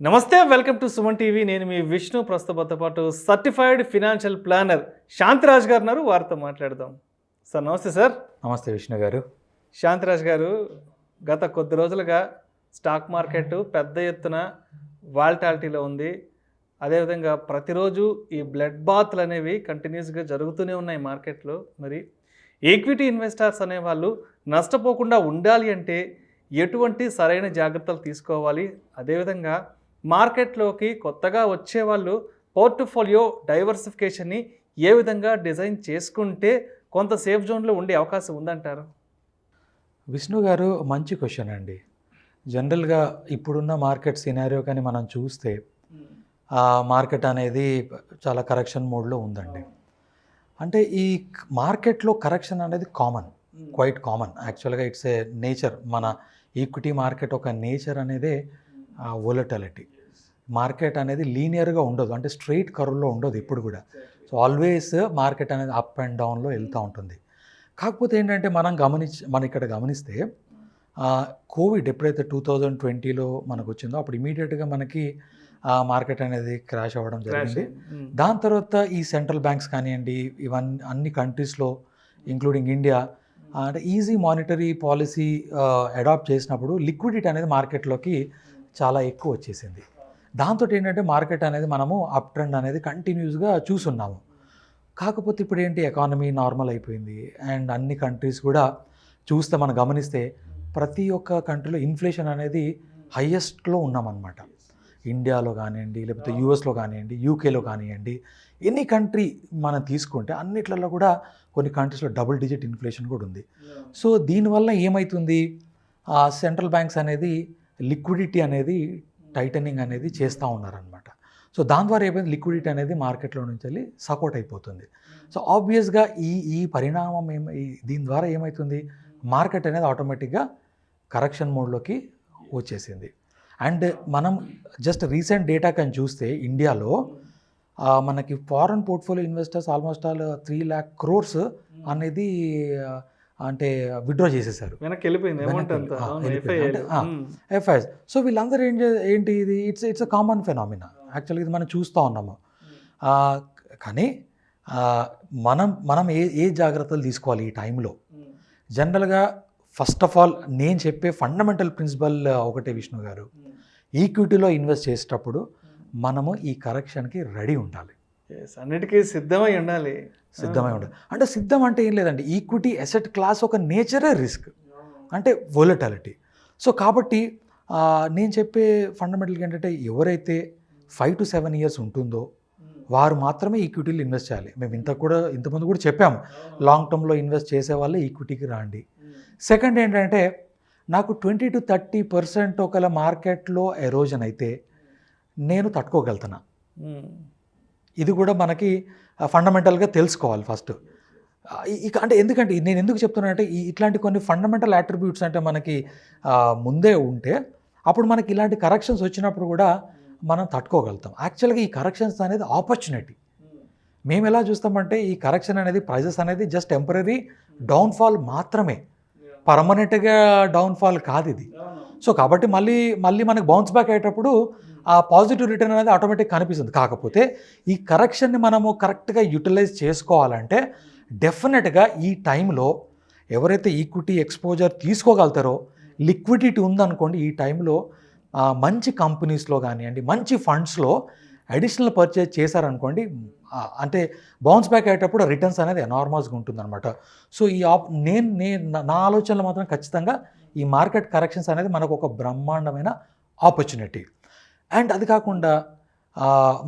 నమస్తే, welcome to Suman TV. నేను మీ విష్ణు. ప్రస్తుతంతో పాటు సర్టిఫైడ్ ఫినాన్షియల్ ప్లానర్ శాంతిరాజ్ గారు ఉన్నారు. వారితో మాట్లాడదాం. సార్ నమస్తే. సార్ నమస్తే విష్ణు గారు. శాంతిరాజ్ గారు, గత కొద్ది రోజులుగా స్టాక్ మార్కెట్ పెద్ద ఎత్తున వాల్టాలిటీలో ఉంది. అదేవిధంగా ప్రతిరోజు ఈ బ్లడ్ బాత్లు అనేవి కంటిన్యూస్గా జరుగుతూనే ఉన్నాయి మార్కెట్లో. మరి ఈక్విటీ ఇన్వెస్టర్స్ అనేవాళ్ళు నష్టపోకుండా ఉండాలి అంటే ఎటువంటి సరైన జాగ్రత్తలు తీసుకోవాలి? అదేవిధంగా మార్కెట్లోకి కొత్తగా వచ్చేవాళ్ళు పోర్ట్ఫోలియో డైవర్సిఫికేషన్ని ఏ విధంగా డిజైన్ చేసుకుంటే కొంత సేఫ్ జోన్లో ఉండే అవకాశం ఉందంటారు? విష్ణు గారు, మంచి క్వశ్చన్ అండి. జనరల్గా ఇప్పుడున్న మార్కెట్ సినారియో కానీ మనం చూస్తే మార్కెట్ అనేది చాలా కరెక్షన్ మోడ్లో ఉందండి. అంటే ఈ మార్కెట్లో కరెక్షన్ అనేది క్వైట్ కామన్. యాక్చువల్గా ఇట్స్ ఏ నేచర్. మన ఈక్విటీ మార్కెట్ ఒక నేచర్ అనేదే వోలటిలిటీ. మార్కెట్ అనేది లీనియర్గా ఉండదు, అంటే స్ట్రైట్ కర్వ్లో ఉండదు ఎప్పుడు కూడా. సో ఆల్వేస్ మార్కెట్ అనేది అప్ అండ్ డౌన్లో వెళ్తూ ఉంటుంది. కాకపోతే ఏంటంటే మనం ఇక్కడ గమనిస్తే కోవిడ్ ఎప్పుడైతే 2020లో మనకు వచ్చిందో అప్పుడు ఇమీడియట్గా మనకి మార్కెట్ అనేది క్రాష్ అవ్వడం జరిగింది. దాని తర్వాత ఈ సెంట్రల్ బ్యాంక్స్ కానివ్వండి, ఇవన్నీ అన్ని కంట్రీస్లో ఇంక్లూడింగ్ ఇండియా అంటే ఈజీ మానిటరీ పాలసీ అడాప్ట్ చేసినప్పుడు లిక్విడిటీ అనేది మార్కెట్లోకి చాలా ఎక్కువ వచ్చేసింది. దాంతో ఏంటంటే మార్కెట్ అనేది మనము అప్ ట్రెండ్ అనేది కంటిన్యూస్గా చూస్తున్నాము. కాకపోతే ఇప్పుడు ఏంటి, ఎకానమీ నార్మల్ అయిపోయింది అండ్ అన్ని కంట్రీస్ కూడా చూస్తే మనం గమనిస్తే ప్రతి ఒక్క కంట్రీలో ఇన్ఫ్లేషన్ అనేది హయ్యెస్ట్లో ఉన్నామన్నమాట. ఇండియాలో కానివ్వండి, లేకపోతే యూఎస్లో కానివ్వండి, యూకేలో కానివ్వండి, ఎనీ కంట్రీ మనం తీసుకుంటే అన్నిట్లలో కూడా కొన్ని కంట్రీస్లో డబుల్ డిజిట్ ఇన్ఫ్లేషన్ కూడా ఉంది. సో దీనివల్ల ఏమవుతుంది, సెంట్రల్ బ్యాంక్స్ అనేది లిక్విడిటీ అనేది టైటనింగ్ అనేది చేస్తూ ఉన్నారనమాట. సో దాని ద్వారా ఏమైంది, లిక్విడిటీ అనేది మార్కెట్లో నుంచి వెళ్ళి సపోర్ట్ అయిపోతుంది. సో ఆబ్వియస్గా ఈ పరిణామం దీని ద్వారా ఏమవుతుంది, మార్కెట్ అనేది ఆటోమేటిక్గా కరెక్షన్ మోడ్లోకి వచ్చేసింది. అండ్ మనం జస్ట్ రీసెంట్ డేటా కానీ చూస్తే ఇండియాలో మనకి foreign portfolio investors almost all 3 lakh crores అనేది అంటే విత్డ్రా చేసేసారు, వెనక్కి వెళ్ళిపోయింది. ఎఫ్ఐఎస్. సో వీళ్ళందరూ ఏంటి ఇది ఇట్స్ అ కామన్ ఫెనామినా. యాక్చువల్గా ఇది మనం చూస్తూ ఉన్నాము. కానీ మనం ఏ జాగ్రత్తలు తీసుకోవాలి ఈ టైంలో? జనరల్గా ఫస్ట్ ఆఫ్ ఆల్ నేను చెప్పే ఫండమెంటల్ ప్రిన్సిపల్ ఒకటే విష్ణు గారు, ఈక్విటీలో ఇన్వెస్ట్ చేసేటప్పుడు మనము ఈ కరెక్షన్కి రెడీ ఉండాలి. అన్నిటికీ సిద్ధమై ఉండాలి. అంటే సిద్ధం అంటే ఏం లేదండి, ఈక్విటీ అసెట్ క్లాస్ ఒక నేచరే రిస్క్, అంటే వోలటిలిటీ. సో కాబట్టి నేను చెప్పే ఫండమెంటల్గా ఏంటంటే ఎవరైతే 5 to 7 years ఉంటుందో వారు మాత్రమే ఈక్విటీలో ఇన్వెస్ట్ చేయాలి. మేము ఇంతకుముందు కూడా చెప్పాము, లాంగ్ టర్మ్లో ఇన్వెస్ట్ చేసే వాళ్ళే ఈక్విటీకి రాండి. సెకండ్ ఏంటంటే, నాకు 20 to 30% ఒకవేళ మార్కెట్లో ఎరోజన్ అయితే నేను తట్టుకోగలుగుతున్నా. ఇది కూడా మనకి ఫండమెంటల్గా తెలుసుకోవాలి ఫస్ట్. అంటే ఎందుకంటే నేను ఎందుకు చెప్తున్నానంటే, ఇట్లాంటి కొన్ని ఫండమెంటల్ అట్రిబ్యూట్స్ అంటే మనకి ముందే ఉంటే అప్పుడు మనకి ఇలాంటి కరెక్షన్స్ వచ్చినప్పుడు కూడా మనం తట్టుకోగలుగుతాం. యాక్చువల్గా ఈ కరెక్షన్స్ అనేది ఆపర్చునిటీ. మేము ఎలా చూస్తామంటే, ఈ కరెక్షన్ అనేది ప్రైజెస్ అనేది జస్ట్ టెంపరీ డౌన్ఫాల్ మాత్రమే, పర్మనెంట్గా డౌన్ఫాల్ కాదు ఇది. సో కాబట్టి మళ్ళీ మనకి బౌన్స్ బ్యాక్ అయ్యేటప్పుడు ఆ పాజిటివ్ రిటర్న్ అనేది ఆటోమేటిక్ కనిపిస్తుంది. కాకపోతే ఈ కరెక్షన్ని మనము కరెక్ట్గా యూటిలైజ్ చేసుకోవాలంటే డెఫినెట్గా ఈ టైంలో ఎవరైతే ఈక్విటీ ఎక్స్పోజర్ తీసుకోగలుగుతారో, లిక్విడిటీ ఉందనుకోండి, ఈ టైంలో మంచి కంపెనీస్లో కానివ్వండి, మంచి ఫండ్స్లో అడిషనల్ పర్చేజ్ చేశారనుకోండి, అంటే బౌన్స్ బ్యాక్ అయ్యేటప్పుడు రిటర్న్స్ అనేది ఎనార్మస్గా ఉంటుందన్నమాట. సో నా ఆలోచనలు మాత్రం ఖచ్చితంగా ఈ మార్కెట్ కరెక్షన్స్ అనేది మనకు ఒక బ్రహ్మాండమైన ఆపర్చునిటీ. అండ్ అది కాకుండా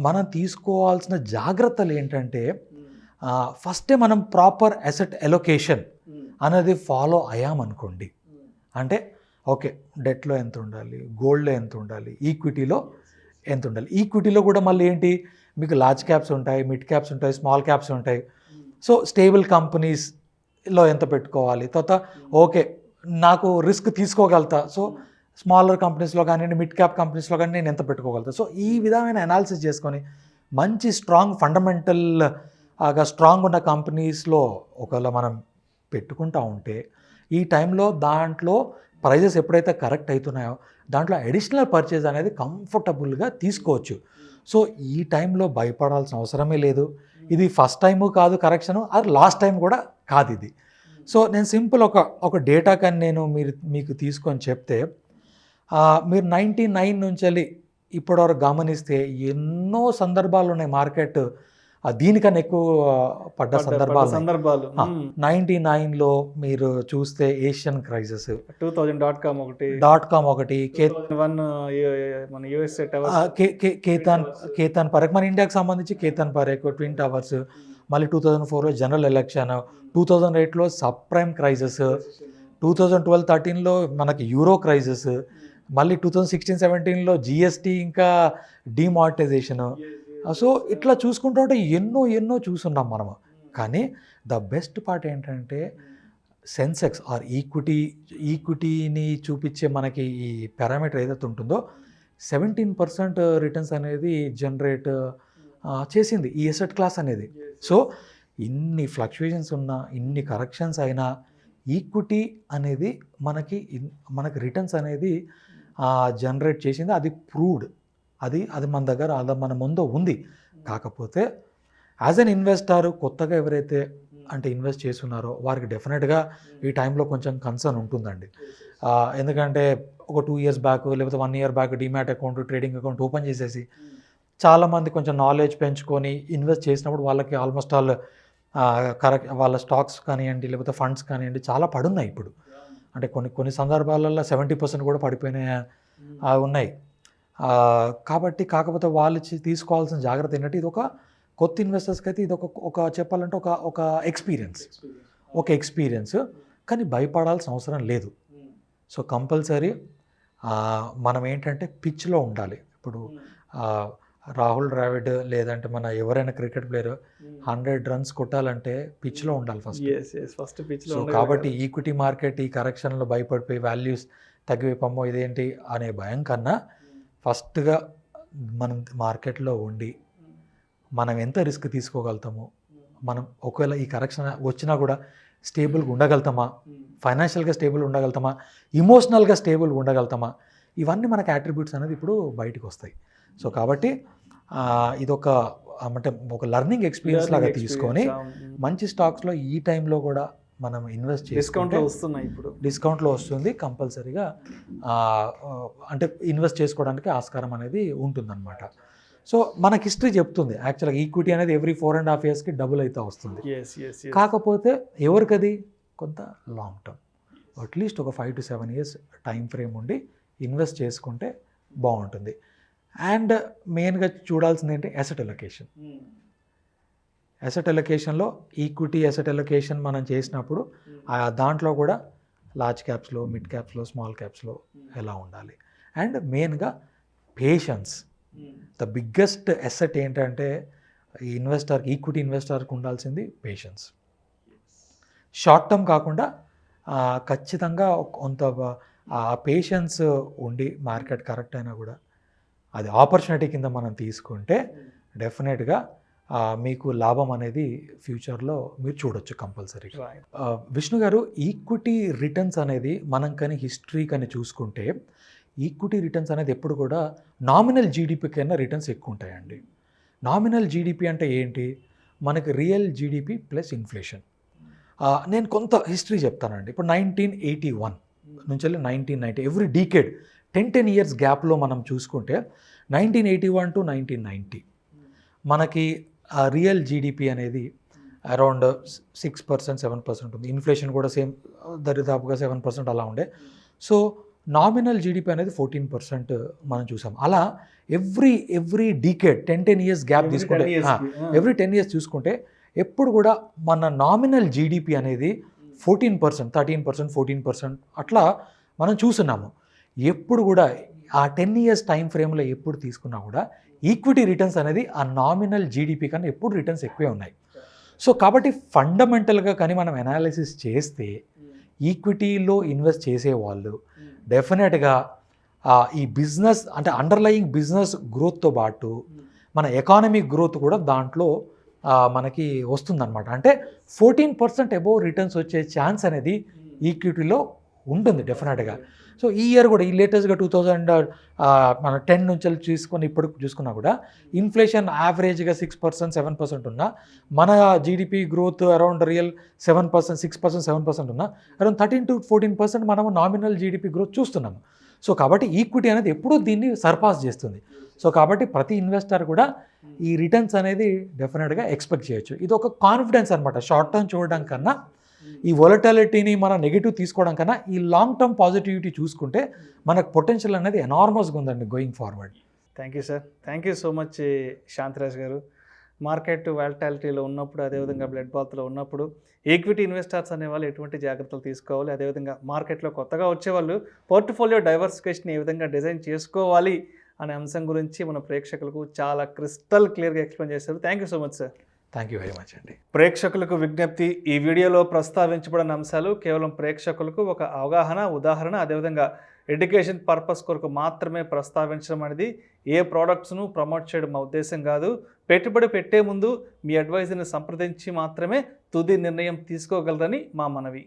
మనం తీసుకోవాల్సిన జాగ్రత్తలు ఏంటంటే, ఫస్టే మనం ప్రాపర్ అసెట్ ఎలొకేషన్ అనేది ఫాలో అయ్యామనుకోండి, అంటే ఓకే డెట్లో ఎంత ఉండాలి, గోల్డ్లో ఎంత ఉండాలి, ఈక్విటీలో ఎంత ఉండాలి. ఈక్విటీలో కూడా మళ్ళీ ఏంటి, మీకు లార్జ్ క్యాప్స్ ఉంటాయి, మిడ్ క్యాప్స్ ఉంటాయి, స్మాల్ క్యాప్స్ ఉంటాయి. సో స్టేబుల్ కంపెనీస్లో ఎంత పెట్టుకోవాలి, తర్వాత ఓకే నాకు రిస్క్ తీసుకోగలుగుతా, సో స్మాలర్ కంపెనీస్లో కానివ్వండి, మిడ్ క్యాప్ కంపెనీస్లో కానీ నేను ఎంత పెట్టుకోగలుగుతా. సో ఈ విధమైన అనాలిసిస్ చేసుకొని మంచి స్ట్రాంగ్ ఉన్న కంపెనీస్లో ఒకవేళ మనం పెట్టుకుంటూ ఉంటే ఈ టైంలో దాంట్లో ప్రైజెస్ ఎప్పుడైతే కరెక్ట్ అవుతున్నాయో దాంట్లో అడిషనల్ పర్చేజ్ అనేది కంఫర్టబుల్గా తీసుకోవచ్చు. సో ఈ టైంలో భయపడాల్సిన అవసరమే లేదు. ఇది ఫస్ట్ టైము కాదు కరెక్షను, అది లాస్ట్ టైం కూడా కాదు ఇది. సో నేను సింపుల్ ఒక డేటా కానీ నేను మీకు తీసుకొని చెప్తే, మీరు 99 నుంచి వెళ్ళి ఇప్పటివరకు గమనిస్తే ఎన్నో సందర్భాలు ఉన్నాయి మార్కెట్ దీనికన్నా ఎక్కువ పడ్డ సందర్భాలు. 99లో మీరు చూస్తే ఏషియన్ క్రైసిస్, 2000.com ఒకటి, కేతాన్ పరేఖ్, మన ఇండియాకి సంబంధించి కేతాన్ పరేఖ్, ట్విన్ టవర్స్, మళ్ళీ 2004లో జనరల్ ఎలక్షన్, 2008లో సబ్ ప్రైమ్ క్రైసిస్, 2012-13లో మనకి యూరో క్రైసిస్, మళ్ళీ 2016-17లో జిఎస్టీ ఇంకా డిమానిటైజేషన్. సో ఇట్లా చూసుకుంటూ ఉంటే ఎన్నో చూస్తున్నాం మనము. కానీ ద బెస్ట్ పార్ట్ ఏంటంటే సెన్సెక్స్ ఆర్ ఈక్విటీని చూపించే మనకి ఈ పారామీటర్ ఏదైతే ఉంటుందో 17% రిటర్న్స్ అనేది జనరేట్ చేసింది ఈ ఎసెట్ క్లాస్ అనేది. సో ఇన్ని ఫ్లక్చుయేషన్స్ ఉన్నా, ఇన్ని కరెక్షన్స్ అయినా ఈక్విటీ అనేది మనకి రిటర్న్స్ అనేది జనరేట్ చేసింది. అది ప్రూవ్డ్, అది మన దగ్గర మన ముందు ఉంది. కాకపోతే యాజ్ అన్ ఇన్వెస్టర్ కొత్తగా ఎవరైతే అంటే ఇన్వెస్ట్ చేస్తున్నారో వారికి డెఫినెట్గా ఈ టైంలో కొంచెం కన్సర్న్ ఉంటుందండి. ఎందుకంటే ఒక 2 years బ్యాక్ లేకపోతే 1 year back demat account, trading account open చేసేసి చాలామంది కొంచెం నాలెడ్జ్ పెంచుకొని ఇన్వెస్ట్ చేసినప్పుడు వాళ్ళకి ఆల్మోస్ట్ ఆల్ కరెక్ట్ వాళ్ళ స్టాక్స్ కానివ్వండి లేకపోతే ఫండ్స్ కానివ్వండి చాలా పడున్నాయి ఇప్పుడు. అంటే కొన్ని సందర్భాలలో 70% కూడా పడిపోయినాయి ఉన్నాయి. కాకపోతే వాళ్ళు తీసుకోవాల్సిన జాగ్రత్త ఏంటంటే ఇది ఒక కొత్త ఇన్వెస్టర్స్కి అయితే ఇది ఒక చెప్పాలంటే ఒక ఎక్స్పీరియన్స్, కానీ భయపడాల్సిన అవసరం లేదు. సో కంపల్సరీ మనం ఏంటంటే పిచ్లో ఉండాలి. ఇప్పుడు రాహుల్ ద్రావిడ్ లేదంటే మన ఎవరైనా క్రికెట్ ప్లేయర్ 100 runs కొట్టాలంటే పిచ్లో ఉండాలి ఫస్ట్. సో కాబట్టి ఈక్విటీ మార్కెట్ ఈ కరెక్షన్లో భయపడిపోయి వాల్యూస్ తగ్గిపోయి ఇదేంటి అనే భయం కన్నా ఫస్ట్గా మనం మార్కెట్లో ఉండి మనం ఎంత రిస్క్ తీసుకోగలుగుతామో, మనం ఒకవేళ ఈ కరెక్షన్ వచ్చినా కూడా స్టేబుల్గా ఉండగలుగుతామా, ఫైనాన్షియల్గా స్టేబుల్ ఉండగలుగుతామా, ఇమోషనల్గా స్టేబుల్గా ఉండగలుగుతామా, ఇవన్నీ మనకి అట్రిబ్యూట్స్ అనేది ఇప్పుడు బయటకు వస్తాయి. సో కాబట్టి ఇదొక అంటే ఒక లర్నింగ్ ఎక్స్పీరియన్స్ లాగా తీసుకొని మంచి స్టాక్స్లో ఈ టైంలో కూడా మనం ఇన్వెస్ట్ డిస్కౌంట్లో వస్తుంది. కంపల్సరీగా అంటే ఇన్వెస్ట్ చేసుకోవడానికి ఆస్కారం అనేది ఉంటుందన్నమాట. సో మనకి హిస్టరీ చెప్తుంది యాక్చువల్గా ఈక్విటీ అనేది ఎవ్రీ 4.5 yearsకి డబుల్ అయితే వస్తుంది. కాకపోతే ఎవరికది కొంత లాంగ్ టర్మ్, అట్లీస్ట్ ఒక 5 to 7 years టైం ఫ్రేమ్ ఉండి ఇన్వెస్ట్ చేసుకుంటే బాగుంటుంది. అండ్ మెయిన్గా చూడాల్సింది ఏంటి అసెట్ అలొకేషన్. అసెట్ అలొకేషన్లో ఈక్విటీ అసెట్ అలొకేషన్ మనం చేసినప్పుడు దాంట్లో కూడా లార్జ్ క్యాప్స్లో, మిడ్ క్యాప్స్లో, స్మాల్ క్యాప్స్లో ఎలా ఉండాలి. అండ్ మెయిన్గా పేషెన్స్. ద బిగ్గెస్ట్ అసెట్ ఏంటంటే ఈ ఇన్వెస్టర్కి, ఈక్విటీ ఇన్వెస్టర్కి ఉండాల్సింది పేషెన్స్. షార్ట్ టర్మ్ కాకుండా ఖచ్చితంగా కొంత ఆ పేషెన్స్ ఉండి మార్కెట్ కరెక్ట్ అయినా కూడా అది ఆపర్చునిటీ కింద మనం తీసుకుంటే డెఫినెట్గా మీకు లాభం అనేది ఫ్యూచర్లో మీరు చూడొచ్చు కంపల్సరీగా. విష్ణు గారు, ఈక్విటీ రిటర్న్స్ అనేది మనం కానీ హిస్టరీ కానీ చూసుకుంటే ఈక్విటీ రిటర్న్స్ అనేది ఎప్పుడు కూడా నామినల్ జీడిపి కన్నా రిటర్న్స్ ఎక్కువ ఉంటాయండి. నామినల్ జీడిపి అంటే ఏంటి? మనకి రియల్ జీడిపి ప్లస్ ఇన్ఫ్లేషన్. నేను కొంత హిస్టరీ చెప్తానండి. ఇప్పుడు 1981 నుంచి వెళ్ళి 1990 ఎవ్రీ డీకేడ్ 10 years గ్యాప్లో మనం చూసుకుంటే 1981 to 1990 మనకి రియల్ జీడిపి అనేది అరౌండ్ 6%, 7% ఉంది. ఇన్ఫ్లేషన్ కూడా సేమ్ దరిదాపుగా 7% అలా ఉండే. సో నామినల్ జీడిపి అనేది 14% మనం చూసాం. అలా ఎవ్రీ డీకేడ్ 10 years గ్యాప్ తీసుకుంటే ఎవ్రీ 10 years చూసుకుంటే ఎప్పుడు కూడా మన నామినల్ జీడిపి అనేది 14%, 13%, 14% అట్లా మనం చూస్తున్నాము. ఎప్పుడు కూడా ఆ 10 years టైం ఫ్రేమ్లో ఎప్పుడు తీసుకున్నా కూడా ఈక్విటీ రిటర్న్స్ అనేది ఆ నామినల్ జీడిపి కన్నా ఎప్పుడు రిటర్న్స్ ఎక్కువే ఉన్నాయి. సో కాబట్టి ఫండమెంటల్గా కానీ మనం అనాలిసిస్ చేస్తే ఈక్విటీలో ఇన్వెస్ట్ చేసేవాళ్ళు డెఫినెట్గా ఈ బిజినెస్ అంటే అండర్లయింగ్ బిజినెస్ గ్రోత్తో పాటు మన ఎకానమిక్ గ్రోత్ కూడా దాంట్లో మనకి వస్తుందన్నమాట. అంటే 14% అబోవ్ రిటర్న్స్ వచ్చే ఛాన్స్ అనేది ఈక్విటీలో ఉంటుంది డెఫినెట్గా. సో ఈ ఇయర్ కూడా ఈ లేటెస్ట్గా 2010 నుంచి చూసుకొని ఇప్పుడు చూసుకున్నా కూడా ఇన్ఫ్లేషన్ యావరేజ్గా 6%, 7% ఉన్నా, మన జీడిపి గ్రోత్ అరౌండ్ రియల్ 7%, 6%, 7% ఉన్నా, అరౌండ్ 13 to 14% మనము నామినల్ జీడిపి గ్రోత్ చూస్తున్నాము. సో కాబట్టి ఈక్విటీ అనేది ఎప్పుడూ దీన్ని సర్పాస్ చేస్తుంది. సో కాబట్టి ప్రతి ఇన్వెస్టర్ కూడా ఈ రిటర్న్స్ అనేది డెఫినెట్గా ఎక్స్పెక్ట్ చేయొచ్చు. ఇది ఒక కాన్ఫిడెన్స్ అనమాట. షార్ట్ టర్మ్ చూడడం కన్నా, ఈ వొలటాలిటీని మనం నెగిటివ్ తీసుకోవడం కన్నా, ఈ లాంగ్ టర్మ్ పాజిటివిటీ చూసుకుంటే మనకు పొటెన్షియల్ అనేది ఎనార్మస్గా ఉందండి going forward. Thank you sir. Thank you so much Shantiraj గారు. మార్కెట్ వాలటాలిటీలో ఉన్నప్పుడు, అదేవిధంగా బ్లడ్ బాత్లో ఉన్నప్పుడు ఈక్విటీ ఇన్వెస్టర్స్ అనేవాళ్ళు ఎటువంటి జాగ్రత్తలు తీసుకోవాలి, అదేవిధంగా మార్కెట్లో కొత్తగా వచ్చేవాళ్ళు పోర్ట్ఫోలియో డైవర్సిఫికేషన్ ఏ విధంగా డిజైన్ చేసుకోవాలి అనే అంశం గురించి మన ప్రేక్షకులకు చాలా క్రిస్టల్ క్లియర్గా ఎక్స్ప్లెయిన్ చేశారు. Thank you so much sir. Thank you very much అండి. ప్రేక్షకులకు విజ్ఞప్తి, ఈ వీడియోలో ప్రస్తావించబడిన అంశాలు కేవలం ప్రేక్షకులకు ఒక అవగాహన, ఉదాహరణ, అదేవిధంగా ఎడ్యుకేషన్ పర్పస్ కొరకు మాత్రమే ప్రస్తావించడం అనేది ఏ ప్రోడక్ట్స్ను ప్రమోట్ చేయడం మా ఉద్దేశం కాదు. పెట్టుబడి పెట్టే ముందు మీ అడ్వైజర్ని సంప్రదించి మాత్రమే తుది నిర్ణయం తీసుకోగలరని మా మనవి.